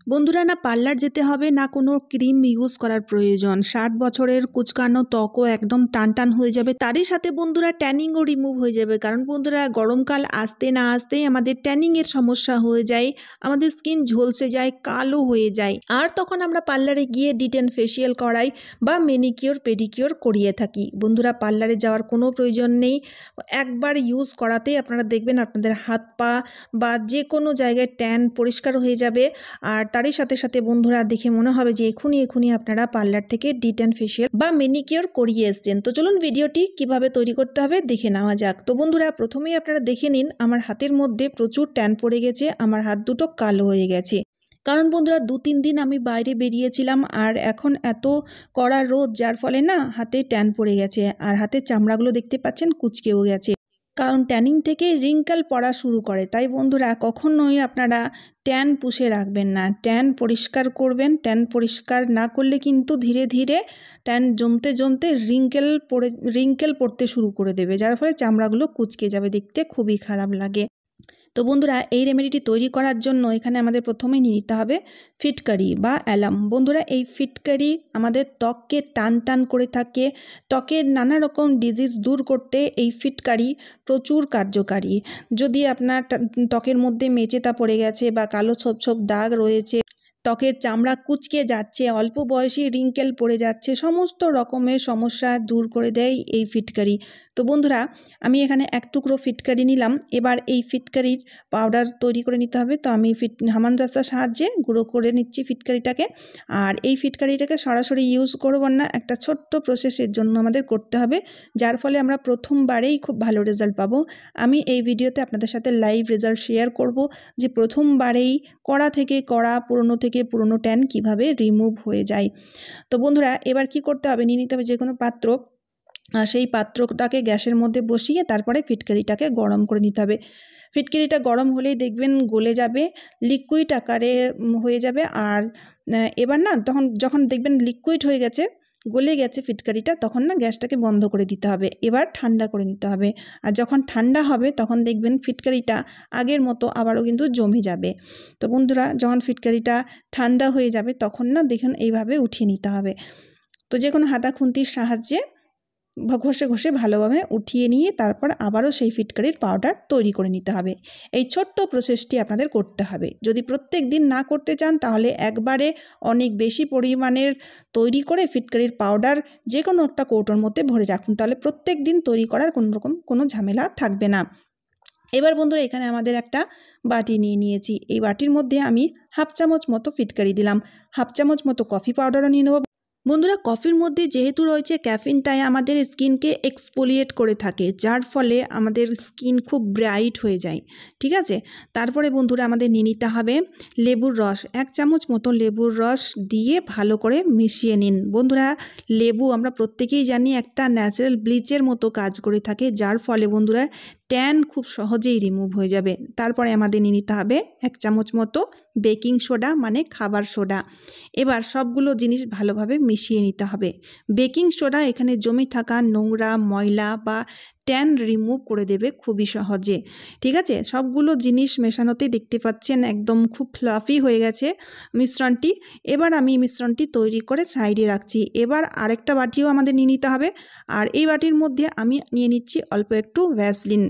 বন্ধুরা, না পার্লার যেতে হবে না কোনো ক্রিম ইউজ করার প্রয়োজন। 60 বছরের কুচকানো ত্বকও একদম টান টান হয়ে যাবে, তারই সাথে বন্ধুরা ট্যানিংও রিমুভ হয়ে যাবে। কারণ বন্ধুরা, গরমকাল আসতে না আসতেই আমাদের ট্যানিংয়ের সমস্যা হয়ে যায়, আমাদের স্কিন ঝলসে যায়, কালো হয়ে যায়। আর তখন আমরা পার্লারে গিয়ে ডিটেন ফেসিয়াল করাই বা ম্যানিকিওর পেডিকিওর করিয়ে থাকি। বন্ধুরা, পার্লারে যাওয়ার কোনো প্রয়োজন নেই। একবার ইউজ করাতেই আপনারা দেখবেন আপনাদের হাত পা বা যে কোনো জায়গায় ট্যান পরিষ্কার হয়ে যাবে। আর তারই সাথে সাথে বন্ধুরা, দেখে মনে হবে যে এখুনি আপনারা পার্লার থেকে ডিটেন ফেসিয়াল বা ম্যানিকিওর করিয়ে এসছেন। তো চলুন ভিডিওটি কিভাবে তৈরি করতে হবে দেখে নেওয়া যাক। তো বন্ধুরা, প্রথমেই আপনারা দেখে নিন আমার হাতের মধ্যে প্রচুর ট্যান পড়ে গেছে, আমার হাত দুটো কালো হয়ে গেছে। কারণ বন্ধুরা, 2-3 দিন আমি বাইরে বেরিয়েছিলাম আর এখন এত কড়া রোদ, যার ফলে না হাতে ট্যান পড়ে গেছে আর হাতের চামড়াগুলো দেখতে পাচ্ছেন কুঁচকেও গেছে। কারণ ট্যানিং থেকে রিঙ্কেল পড়া শুরু করে। তাই বন্ধুরা, কখনোই আপনারা ট্যান পুষে রাখবেন না, ট্যান পরিষ্কার করবেন। ট্যান পরিষ্কার না করলে কিন্তু ধীরে ধীরে ট্যান জমতে জমতে রিঙ্কেল পড়তে শুরু করে দেবে, যার ফলে চামড়াগুলো কুঁচকে যাবে, দেখতে খুবই খারাপ লাগে। তো বন্ধুরা, এই রেমেডিটি তৈরি করার জন্য এখানে আমাদের প্রথমে নিয়ে নিতে হবে ফিটকারি বা অ্যালাম। বন্ধুরা, এই ফিটকারি আমাদের ত্বককে টান টান করে থাকে, ত্বকের নানা রকম ডিজিজ দূর করতে এই ফিটকারি প্রচুর কার্যকারী। যদি আপনার ত্বকের মধ্যে মেচেতা পড়ে গেছে বা কালো ছোপ ছোপ দাগ রয়েছে, ত্বকের চামড়া কুঁচকে যাচ্ছে, অল্প বয়সে রিঙ্কেল পড়ে যাচ্ছে, সমস্ত রকমের সমস্যা দূর করে দেয় এই ফিটকারি। তো বন্ধুরা, আমি এখানে 1 টুকরো ফিটকারি নিলাম। এবার এই ফিটকারির পাউডার তৈরি করে নিতে হবে। তো আমি হামান দাস্তার সাহায্যে গুঁড়ো করে নিচ্ছি ফিটকারিটাকে। আর এই ফিটকারিটাকে সরাসরি ইউজ করব না, একটা ছোট্ট প্রসেসের জন্য আমাদের করতে হবে, যার ফলে আমরা প্রথমবারেই খুব ভালো রেজাল্ট পাবো। আমি এই ভিডিওতে আপনাদের সাথে লাইভ রেজাল্ট শেয়ার করব যে প্রথমবারেই কড়া থেকে কড়া, পুরনো থেকে পুরনো ট্যান কিভাবে রিমুভ হয়ে যায়। তো বন্ধুরা, এবার কি করতে হবে, নিয়ে নিতে হবে যে কোনো পাত্র। সেই পাত্রটাকে গ্যাসের মধ্যে বসিয়ে তারপরে ফিটকারিটাকে গরম করে নিতে হবে। ফিটকারিটা গরম হলেই দেখবেন গলে যাবে, লিকুইড আকারে হয়ে যাবে। আর এবার না যখন দেখবেন লিকুইড হয়ে গেছে, গলে গেছে ফিটকারিটা, তখন না গ্যাসটাকে বন্ধ করে দিতে হবে। এবার ঠান্ডা করে নিতে হবে। আর যখন ঠান্ডা হবে তখন দেখবেন ফিটকারিটা আগের মতো আবারও কিন্তু জমে যাবে। তো বন্ধুরা, যখন ফিটকারিটা ঠান্ডা হয়ে যাবে তখন না দেখুন এইভাবে উঠিয়ে নিতে হবে। তো যে কোনো হাতা খুন্তির সাহায্যে ঘষে ঘষে ভালোভাবে উঠিয়ে নিয়ে তারপর আবারও সেই ফিটকারির পাউডার তৈরি করে নিতে হবে। এই ছোট্ট প্রসেসটি আপনাদের করতে হবে। যদি প্রত্যেক দিন না করতে চান তাহলে একবারে অনেক বেশি পরিমাণের তৈরি করে ফিটকারির পাউডার যে কোনো একটা কৌটোর মধ্যে ভরে রাখুন, তাহলে প্রত্যেক দিন তৈরি করার কোনো ঝামেলা থাকবে না। এবার বন্ধুরা, এখানে আমাদের একটা বাটি নিয়ে নিয়েছি। এই বাটির মধ্যে আমি 1/2 চামচ মতো ফিটকারি দিলাম, 1/2 চামচ মতো কফি পাউডারও নিয়ে নেব। বন্ধুরা, কফির মধ্যে যেহেতু রয়েছে ক্যাফিন, তাই আমাদের স্কিনকে এক্সফোলিয়েট করে থাকে, যার ফলে আমাদের স্কিন খুব ব্রাইট হয়ে যায়। ঠিক আছে, তারপরে বন্ধুরা আমাদের নিয়ে নিতে হবে লেবুর রস। 1 চামচ মতো লেবুর রস দিয়ে ভালো করে মিশিয়ে নিন। বন্ধুরা, লেবু আমরা প্রত্যেকেই জানি একটা ন্যাচারাল ব্লিচের মতো কাজ করে থাকে, যার ফলে বন্ধুরা ট্যান খুব সহজেই রিমুভ হয়ে যাবে। তারপরে আমাদের নিয়ে নিতে হবে 1 চামচ মতো বেকিং সোডা, মানে খাবার সোডা। এবার সবগুলো জিনিস ভালোভাবে মিশিয়ে নিতে হবে। বেকিং সোডা এখানে জমে থাকা নোংরা, ময়লা বা ট্যান রিমুভ করে দেবে খুবই সহজে। ঠিক আছে, সবগুলো জিনিস মেশানোতেই দেখতে পাচ্ছেন একদম খুব ফ্লাফি হয়ে গেছে মিশ্রণটি। এবার আমি মিশ্রণটি তৈরি করে সাইডে রাখছি। এবার আরেকটা বাটিও আমাদের নিয়ে নিতে হবে। আর এই বাটির মধ্যে আমি নিয়ে নিচ্ছি অল্প একটু ভ্যাসলিন।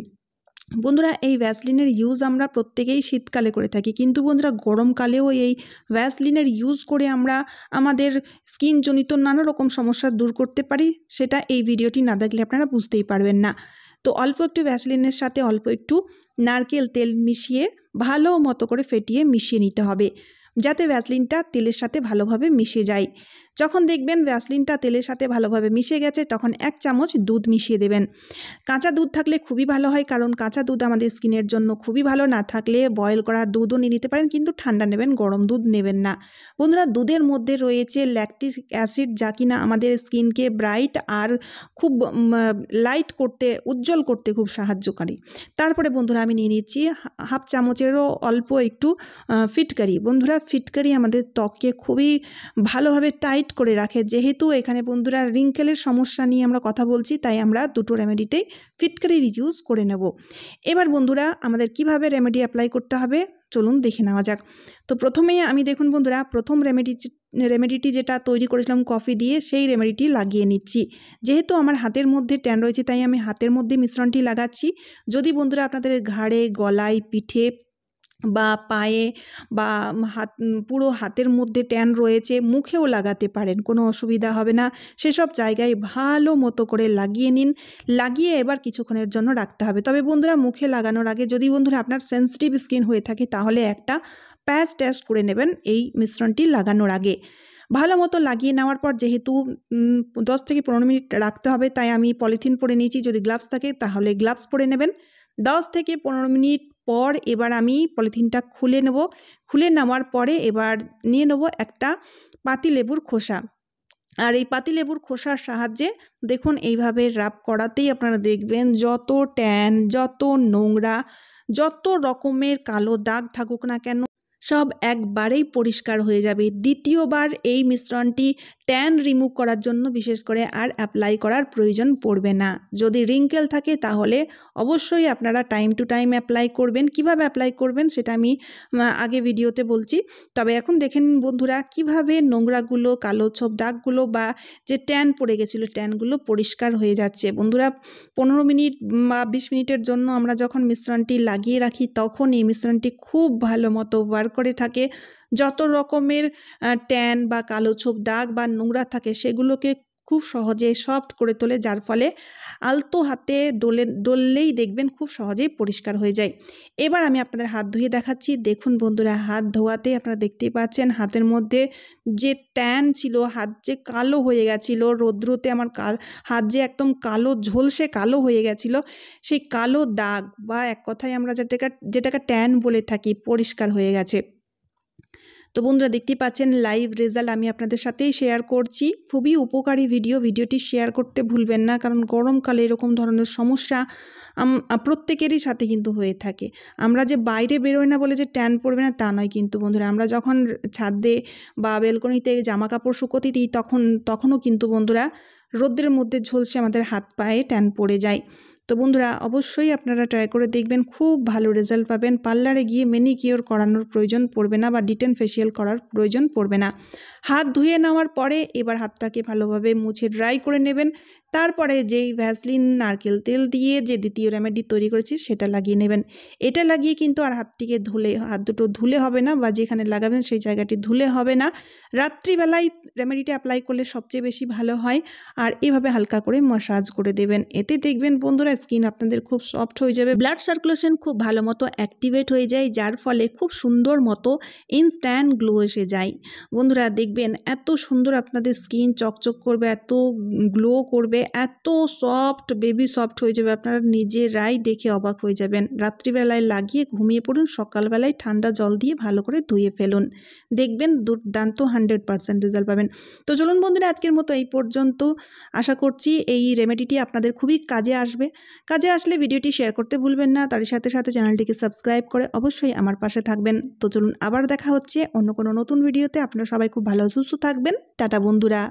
বন্ধুরা, এই ভ্যাসলিনের ইউজ আমরা প্রত্যেকেই শীতকালে করে থাকি, কিন্তু বন্ধুরা গরমকালেও এই ভ্যাসলিনের ইউজ করে আমরা আমাদের স্কিনজনিত নানা রকম সমস্যা দূর করতে পারি। সেটা এই ভিডিওটি না দেখলে আপনারা বুঝতেই পারবেন না। তো অল্প একটু ভ্যাসলিনের সাথে অল্প একটু নারকেল তেল মিশিয়ে ভালো মতো করে ফেটিয়ে মিশিয়ে নিতে হবে, যাতে ভ্যাসলিনটা তেলের সাথে ভালোভাবে মিশে যায়। যখন দেখবেন ভ্যাসলিনটা তেলের সাথে ভালোভাবে মিশে গেছে, তখন 1 চামচ দুধ মিশিয়ে দেবেন। কাঁচা দুধ থাকলে খুবই ভালো হয়, কারণ কাঁচা দুধ আমাদের স্কিনের জন্য খুবই ভালো। না থাকলে বয়েল করা দুধও নিয়ে নিতে পারেন, কিন্তু ঠান্ডা নেবেন, গরম দুধ নেবেন না। বন্ধুরা, দুধের মধ্যে রয়েছে ল্যাকটিক অ্যাসিড, যা কিনা আমাদের স্কিনকে ব্রাইট আর খুব লাইট করতে, উজ্জ্বল করতে খুব সাহায্যকারী। তারপরে বন্ধুরা আমি নিয়ে নিচ্ছি 1/2 চামচেরও অল্প একটু ফিটকারি। বন্ধুরা, ফিটকারি আমাদের ত্বককে খুবই ভালোভাবে টাইট টাইট করে রাখে। যেহেতু এখানে বন্ধুরা রিঙ্কেলের সমস্যা নিয়ে আমরা কথা বলছি, তাই আমরা দুটো রেমেডিতেই ফিটকারি ইউজ করে নেব। এবার বন্ধুরা আমাদের কিভাবে রেমেডি অ্যাপ্লাই করতে হবে চলুন দেখে নেওয়া যাক। তো প্রথমেই আমি দেখুন বন্ধুরা প্রথম রেমেডিটি যেটা তৈরি করেছিলাম কফি দিয়ে, সেই রেমেডিটি লাগিয়ে নিচ্ছি। যেহেতু আমার হাতের মধ্যে ট্যান রয়েছে তাই আমি হাতের মধ্যে মিশ্রণটি লাগাচ্ছি। যদি বন্ধুরা আপনাদের ঘাড়ে, গলায়, পিঠে বা পায়ে বা পুরো হাতের মধ্যে ট্যান রয়েছে, মুখেও লাগাতে পারেন, কোনো অসুবিধা হবে না। সেসব জায়গায় ভালো মতো করে লাগিয়ে নিন। লাগিয়ে এবার কিছুক্ষণের জন্য রাখতে হবে। তবে বন্ধুরা মুখে লাগানোর আগে যদি বন্ধুরা আপনার সেন্সিটিভ স্কিন হয়ে থাকে তাহলে একটা প্যাচ টেস্ট করে নেবেন এই মিশ্রণটি লাগানোর আগে। ভালো মতো লাগিয়ে নেওয়ার পর যেহেতু 10 থেকে 15 মিনিট রাখতে হবে, তাই আমি পলিথিন পরে নিয়েছি। যদি গ্লাভস থাকে তাহলে গ্লাভস পরে নেবেন। 10 থেকে 15 মিনিট পর এবার আমি পলিথিনটা খুলে নেব। খুলে নেওয়ার পরে এবার নিয়ে নেব একটা পাতিলেবুর খোসা। আর এই পাতিলেবুর খোসার সাহায্যে দেখুন এইভাবে রাব করাতেই আপনারা দেখবেন যত ট্যান, যত নোংরা, যত রকমের কালো দাগ থাকুক না কেন সব একবারেই পরিষ্কার হয়ে যাবে। দ্বিতীয়বার এই মিশ্রণটি ট্যান রিমুভ করার জন্য বিশেষ করে আর অ্যাপ্লাই করার প্রয়োজন পড়বে না। যদি রিঙ্কেল থাকে তাহলে অবশ্যই আপনারা টাইম টু টাইম অ্যাপ্লাই করবেন। কিভাবে অ্যাপ্লাই করবেন সেটা আমি আগে ভিডিওতে বলছি। তবে এখন দেখে নিন বন্ধুরা কিভাবে নোংরাগুলো, কালো ছোপ দাগগুলো বা যে ট্যান পড়ে গেছিলো ট্যানগুলো পরিষ্কার হয়ে যাচ্ছে। বন্ধুরা 15 মিনিট বা 20 মিনিটের জন্য আমরা যখন মিশ্রণটি লাগিয়ে রাখি তখন এই মিশ্রণটি খুব ভালো মতো ওয়ার্ক করে থাকে। যত রকমের ট্যান বা কালো ছোপ দাগ বা নোংরা থাকে সেগুলোকে খুব সহজে সফট করে তোলে, যার ফলে আলতো হাতে ডললেই দেখবেন খুব সহজেই পরিষ্কার হয়ে যায়। এবার আমি আপনাদের হাত ধুয়ে দেখাচ্ছি। দেখুন বন্ধুরা হাত ধোয়াতে আপনারা দেখতেই পাচ্ছেন হাতের মধ্যে যে ট্যান ছিল, হাত যে কালো হয়ে গেছিলো, রৌদ্রতে আমার হাত যে একদম কালো ঝলসে কালো হয়ে গেছিলো, সেই কালো দাগ বা এক কথায় আমরা যেটাকে ট্যান বলে থাকি পরিষ্কার হয়ে গেছে। তো বন্ধুরা দেখতেই পাচ্ছেন লাইভ রেজাল্ট আমি আপনাদের সাথেই শেয়ার করছি। খুবই উপকারী ভিডিওটি শেয়ার করতে ভুলবেন না, কারণ গরমকালে এরকম ধরনের সমস্যা প্রত্যেকেরই সাথে কিন্তু হয়ে থাকে। আমরা যে বাইরে বেরোই না বলে যে ট্যান পড়বে না তা নয় কিন্তু বন্ধুরা, আমরা যখন ছাদে বা বেলকনিতে জামা কাপড় শুকোতে দিই তখনও কিন্তু বন্ধুরা রোদ্রের মধ্যে ঝলসে আমাদের হাত পায়ে ট্যান পড়ে যায়। তো বন্ধুরা অবশ্যই আপনারা ট্রাই করে দেখবেন, খুব ভালো রেজাল্ট পাবেন। পার্লারে গিয়ে ম্যানিকিওর করানোর প্রয়োজন পড়বে না বা ডিটেন ফেসিয়াল করার প্রয়োজন পড়বে না। হাত ধুয়ে নেওয়ার পরে এবার হাতটাকে ভালোভাবে মুছে ড্রাই করে নেবেন। তারপরে যেই ভ্যাসলিন নারকেল তেল দিয়ে যে দ্বিতীয় রেমেডি তৈরি করেছি সেটা লাগিয়ে নেবেন। এটা লাগিয়ে কিন্তু আর হাত দুটো ধুলে হবে না, বা যেখানে লাগাবেন সেই জায়গাটি ধুলে হবে না। রাত্রিবেলায় রেমেডিটা অ্যাপ্লাই করলে সবচেয়ে বেশি ভালো হয়। আর এভাবে হালকা করে ম্যাসাজ করে দেবেন। এতে দেখবেন বন্ধুরা স্কিন আপনাদের খুব সফট হয়ে যাবে, ব্লাড সার্কুলেশন খুব ভালো মতো অ্যাক্টিভেট হয়ে যায়, যার ফলে খুব সুন্দর মতো ইনস্ট্যান্ট গ্লো এসে যায়। বন্ধুরা দেখবেন এত সুন্দর আপনাদের স্কিন চকচক করবে, এত গ্লো করবে, এত সফট বেবি সফট হয়ে যাবে, আপনারা নিজেরাই দেখে অবাক হয়ে যাবেন। রাত্রিবেলায় লাগিয়ে ঘুমিয়ে পড়ুন, সকালবেলায় ঠান্ডা জল দিয়ে ভালো করে ধুয়ে ফেলুন, দেখবেন দুর্দান্ত 100% রেজাল্ট পাবেন। তো চলুন বন্ধুরা আজকের মতো এই পর্যন্ত। আশা করছি এই রেমেডিটি আপনাদের খুবই কাজে আসবে। কাজে আসলে ভিডিওটি শেয়ার করতে ভুলবেন না, তার সাথে সাথে চ্যানেলটিকে সাবস্ক্রাইব করে অবশ্যই আমার পাশে থাকবেন। তো চলুন আবার দেখা হচ্ছে অন্য কোনো নতুন ভিডিওতে। আপনারা সবাই খুব ভালো সুস্থ থাকবেন। টাটা বন্ধুরা।